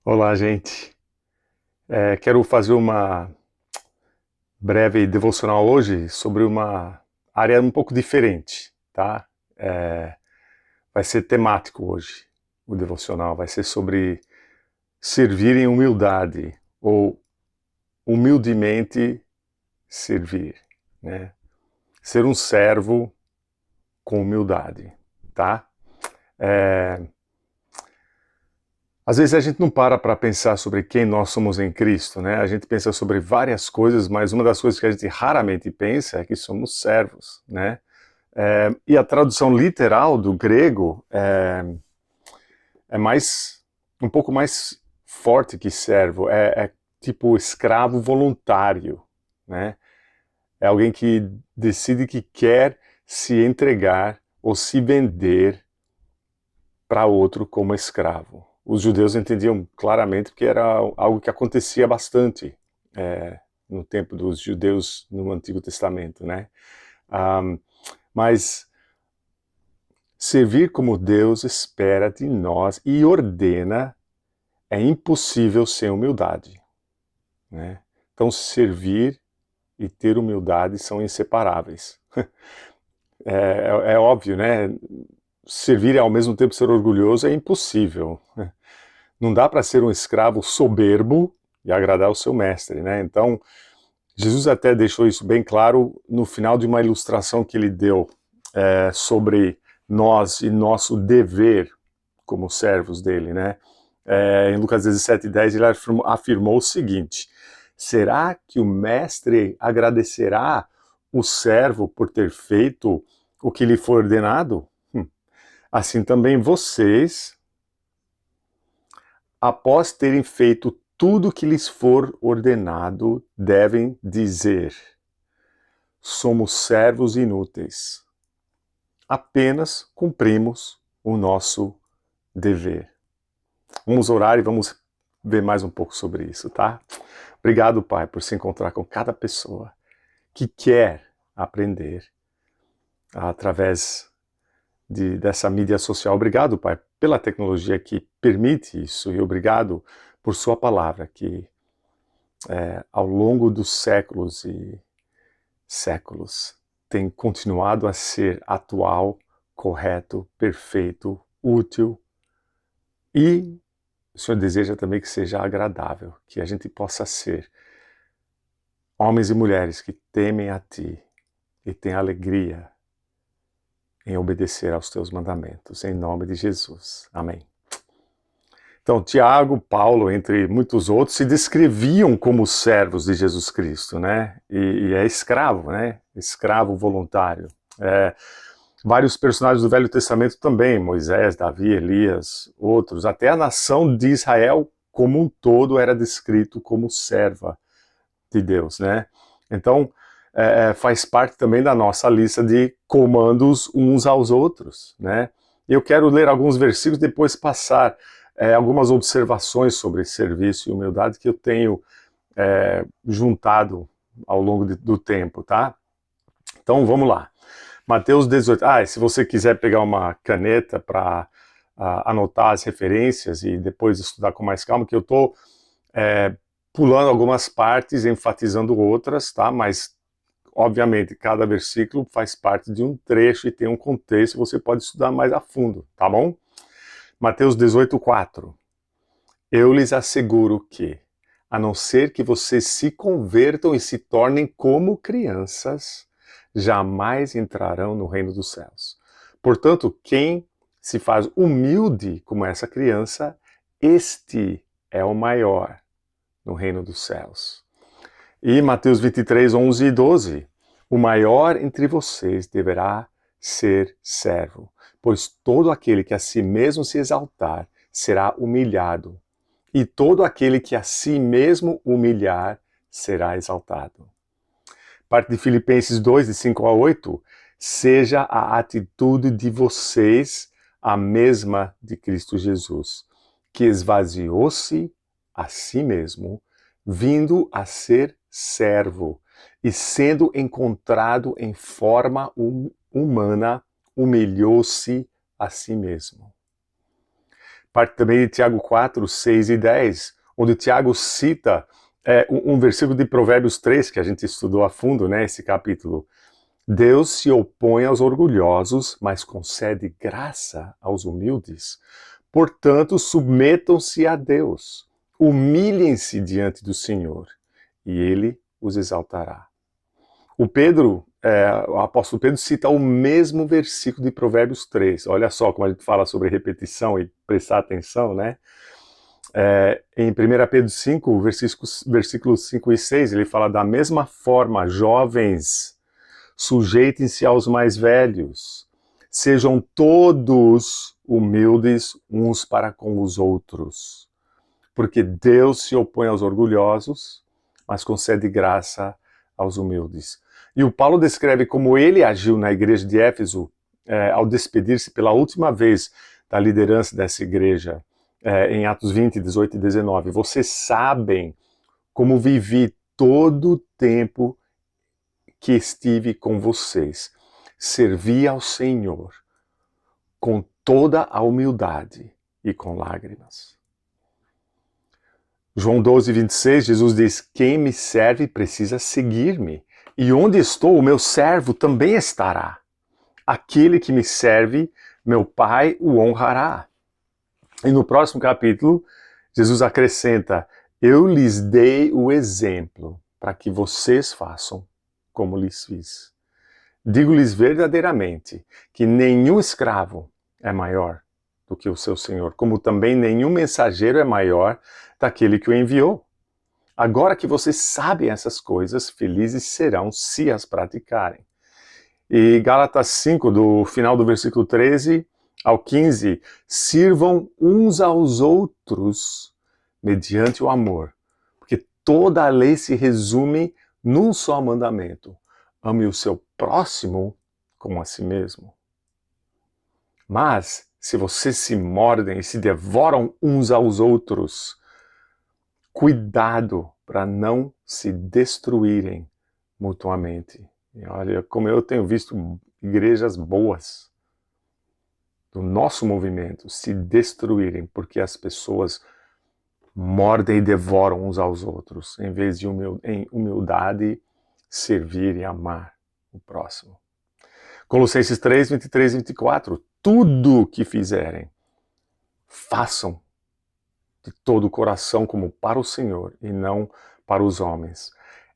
Olá, gente. Quero fazer uma breve devocional hoje sobre uma área um pouco diferente, tá? É, Vai ser temático hoje. O devocional vai ser sobre servir em humildade ou humildemente servir, né? Ser um servo com humildade, tá? É, Às vezes a gente não para pensar sobre quem nós somos em Cristo, né? A gente pensa sobre várias coisas, mas uma das coisas que a gente raramente pensa é que somos servos, né? E a tradução literal do grego é mais um pouco mais forte que servo. É tipo escravo voluntário, né? É alguém que decide que quer se entregar ou se vender para outro como escravo. Os judeus entendiam claramente que era algo que acontecia bastante no tempo dos judeus no Antigo Testamento, né? Um, mas servir como Deus espera de nós e ordena é impossível sem humildade, né? Então servir e ter humildade são inseparáveis. É óbvio, né? Servir e ao mesmo tempo ser orgulhoso é impossível. Não dá para ser um escravo soberbo e agradar o seu mestre, né? Então, Jesus até deixou isso bem claro no final de uma ilustração que ele deu sobre nós e nosso dever como servos dele, né? Em Lucas 17:10 ele afirmou o seguinte: será que o mestre agradecerá o servo por ter feito o que lhe foi ordenado? Assim também vocês, após terem feito tudo que lhes for ordenado, devem dizer: somos servos inúteis. Apenas cumprimos o nosso dever. Vamos orar e vamos ver mais um pouco sobre isso, tá? Obrigado, Pai, por se encontrar com cada pessoa que quer aprender através dessa mídia social. Obrigado, Pai, pela tecnologia que permite isso e obrigado por Sua palavra que ao longo dos séculos e séculos tem continuado a ser atual, correto, perfeito, útil e o Senhor deseja também que seja agradável, que a gente possa ser homens e mulheres que temem a Ti e têm alegria em obedecer aos Teus mandamentos, em nome de Jesus. Amém. Então, Tiago, Paulo, entre muitos outros, se descreviam como servos de Jesus Cristo, né? E é escravo, né? Escravo voluntário. Vários personagens do Velho Testamento também, Moisés, Davi, Elias, outros. Até a nação de Israel como um todo era descrito como serva de Deus, né? Então, faz parte também da nossa lista de comandos uns aos outros, né? Eu quero ler alguns versículos, depois passar algumas observações sobre serviço e humildade que eu tenho juntado ao longo do tempo, tá? Então, vamos lá. Mateus 18. Se você quiser pegar uma caneta para anotar as referências e depois estudar com mais calma, que eu estou pulando algumas partes, enfatizando outras, tá? Mas, obviamente, cada versículo faz parte de um trecho e tem um contexto, você pode estudar mais a fundo, tá bom? Mateus 18:4. Eu lhes asseguro que, a não ser que vocês se convertam e se tornem como crianças, jamais entrarão no reino dos céus. Portanto, quem se faz humilde como essa criança, este é o maior no reino dos céus. E Mateus 23:11 e 12. O maior entre vocês deverá ser servo, pois todo aquele que a si mesmo se exaltar será humilhado, e todo aquele que a si mesmo humilhar será exaltado. Parte de Filipenses 2, de 5 a 8. Seja a atitude de vocês a mesma de Cristo Jesus, que esvaziou-se a si mesmo, vindo a ser servo, e sendo encontrado em forma humana, humilhou-se a si mesmo, parte também de Tiago 4, 6 e 10, onde Tiago cita um versículo de Provérbios 3, que a gente estudou a fundo, né, esse capítulo. Deus se opõe aos orgulhosos, mas concede graça aos humildes. Portanto, submetam-se a Deus, humilhem-se diante do Senhor, e Ele os exaltará. O apóstolo Pedro cita o mesmo versículo de Provérbios 3. Olha só como a gente fala sobre repetição e prestar atenção, né? Em 1 Pedro 5, versículos 5 e 6, ele fala: da mesma forma, jovens, sujeitem-se aos mais velhos, sejam todos humildes uns para com os outros, porque Deus se opõe aos orgulhosos, mas concede graça aos humildes. E o Paulo descreve como ele agiu na igreja de Éfeso ao despedir-se pela última vez da liderança dessa igreja, em Atos 20, 18 e 19. Vocês sabem como vivi todo o tempo que estive com vocês. Servi ao Senhor com toda a humildade e com lágrimas. João 12, 26, Jesus diz: quem me serve precisa seguir-me, e onde estou, o meu servo também estará. Aquele que me serve, meu Pai o honrará. E no próximo capítulo, Jesus acrescenta: eu lhes dei o exemplo para que vocês façam como lhes fiz. Digo-lhes verdadeiramente que nenhum escravo é maior do que o seu senhor, como também nenhum mensageiro é maior daquele que o enviou. Agora que vocês sabem essas coisas, felizes serão se as praticarem. E Gálatas 5, do final do versículo 13 ao 15, sirvam uns aos outros mediante o amor, porque toda a lei se resume num só mandamento: ame o seu próximo como a si mesmo. Mas, se vocês se mordem e se devoram uns aos outros, cuidado para não se destruírem mutuamente. E olha, como eu tenho visto igrejas boas do nosso movimento se destruírem porque as pessoas mordem e devoram uns aos outros, em vez de em humildade servir e amar o próximo. Colossenses 3, 23 e 24. Tudo que fizerem, façam de todo o coração como para o Senhor e não para os homens.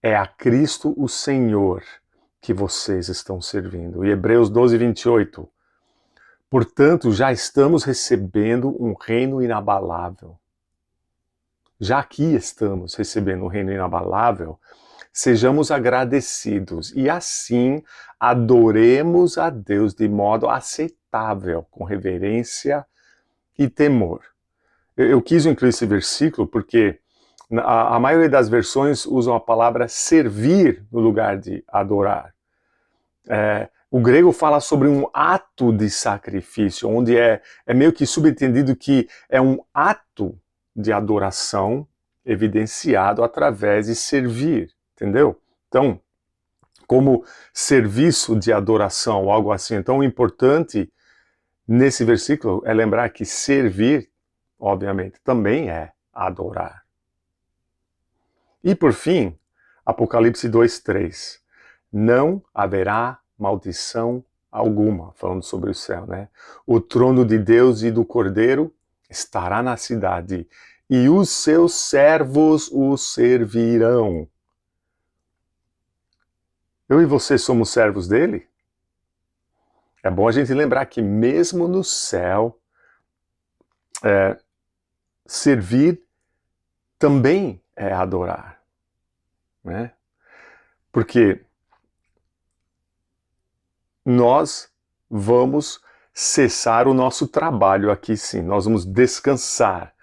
É a Cristo o Senhor que vocês estão servindo. E Hebreus 12, 28. Portanto, já estamos recebendo um reino inabalável. Já aqui estamos recebendo um reino inabalável, sejamos agradecidos e assim adoremos a Deus de modo aceitável, com reverência e temor. Eu quis incluir esse versículo porque a maioria das versões usam a palavra servir no lugar de adorar. O grego fala sobre um ato de sacrifício, onde é meio que subentendido que é um ato de adoração evidenciado através de servir, entendeu? Então, como serviço de adoração, algo assim. Então, o importante nesse versículo é lembrar que servir, obviamente, também é adorar. E por fim, Apocalipse 2:3. Não haverá maldição alguma, falando sobre o céu, né? O trono de Deus e do Cordeiro estará na cidade, e os seus servos o servirão. Eu e você somos servos dele? É bom a gente lembrar que mesmo no céu, servir também é adorar, né? Porque nós vamos cessar o nosso trabalho aqui, sim. Nós vamos descansar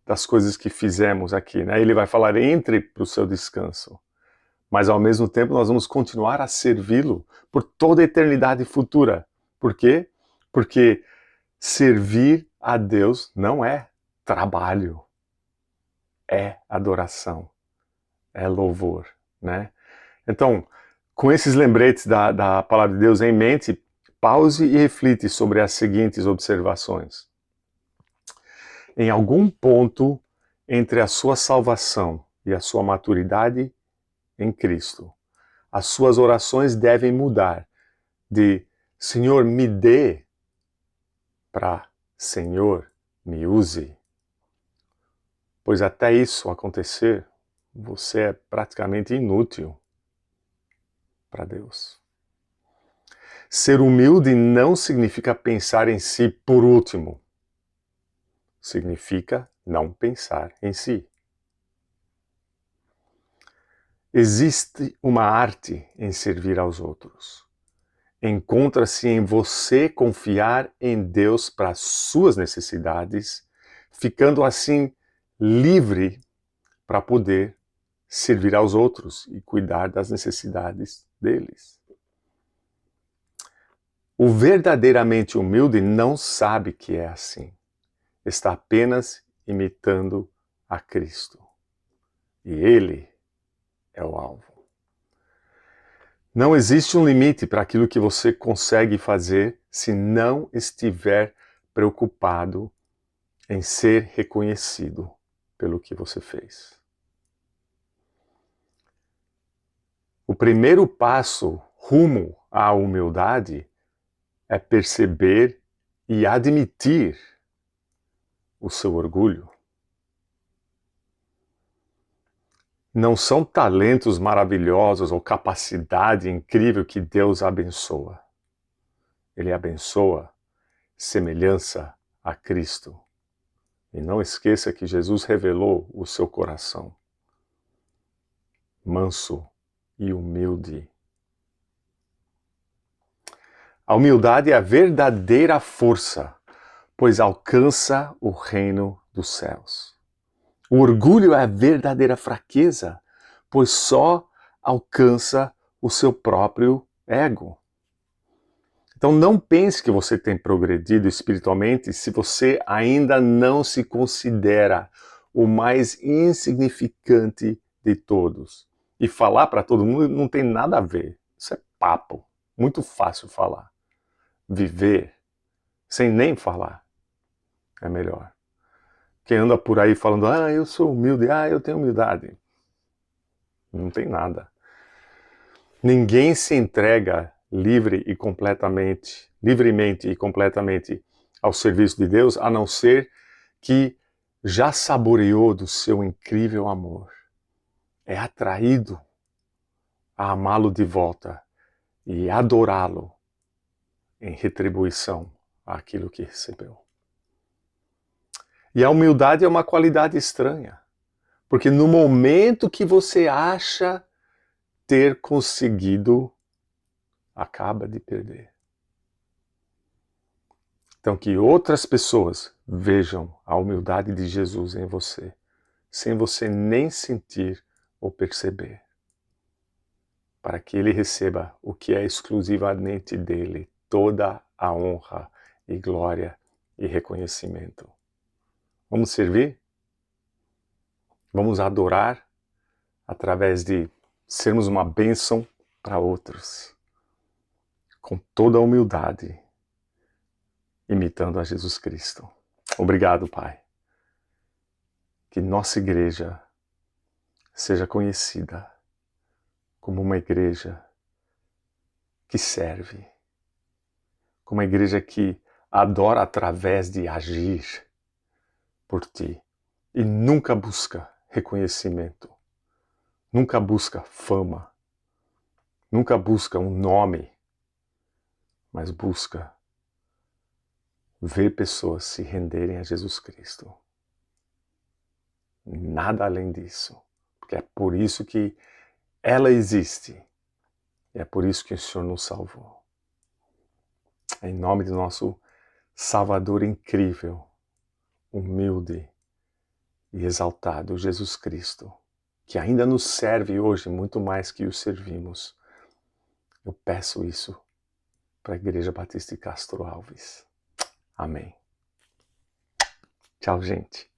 das coisas que fizemos aqui, né? Ele vai falar: entre para o seu descanso. Mas ao mesmo tempo nós vamos continuar a servi-lo por toda a eternidade futura. Por quê? Porque servir a Deus não é trabalho, é adoração, é louvor, né? Então, com esses lembretes da palavra de Deus em mente, pause e reflite sobre as seguintes observações. em algum ponto entre a sua salvação e a sua maturidade em Cristo, as suas orações devem mudar de Senhor, me dê, para Senhor, me use. Pois até isso acontecer, você é praticamente inútil para Deus. Ser humilde não significa pensar em si por último. Significa não pensar em si. Existe uma arte em servir aos outros. Encontra-se em você confiar em Deus para as suas necessidades, ficando assim livre para poder servir aos outros e cuidar das necessidades deles. O verdadeiramente humilde não sabe que é assim. Está apenas imitando a Cristo. E Ele é o alvo. Não existe um limite para aquilo que você consegue fazer se não estiver preocupado em ser reconhecido pelo que você fez. O primeiro passo rumo à humildade é perceber e admitir o seu orgulho. Não são talentos maravilhosos ou capacidade incrível que Deus abençoa. Ele abençoa semelhança a Cristo. E não esqueça que Jesus revelou o seu coração manso e humilde. A humildade é a verdadeira força, pois alcança o reino dos céus. O orgulho é a verdadeira fraqueza, pois só alcança o seu próprio ego. Então não pense que você tem progredido espiritualmente se você ainda não se considera o mais insignificante de todos. E falar para todo mundo não tem nada a ver. Isso é papo. Muito fácil falar. Viver sem nem falar é melhor. Quem anda por aí falando, eu sou humilde, eu tenho humildade. Não tem nada. Ninguém se entrega livremente e completamente ao serviço de Deus, a não ser que já saboreou do seu incrível amor. É atraído a amá-lo de volta e adorá-lo em retribuição àquilo que recebeu. E a humildade é uma qualidade estranha, porque no momento que você acha ter conseguido, acaba de perder. Então que outras pessoas vejam a humildade de Jesus em você, sem você nem sentir ou perceber, para que ele receba o que é exclusivamente dele, toda a honra e glória e reconhecimento. Vamos servir? Vamos adorar através de sermos uma bênção para outros, com toda a humildade, imitando a Jesus Cristo. Obrigado, Pai. Que nossa igreja seja conhecida como uma igreja que serve, como uma igreja que adora através de agir por Ti e nunca busca reconhecimento, nunca busca fama, nunca busca um nome, mas busca ver pessoas se renderem a Jesus Cristo. Nada além disso, porque é por isso que ela existe e é por isso que o Senhor nos salvou. Em nome do nosso Salvador incrível, humilde e exaltado, Jesus Cristo, que ainda nos serve hoje muito mais que o servimos. Eu peço isso para a Igreja Batista de Castro Alves. Amém. Tchau, gente.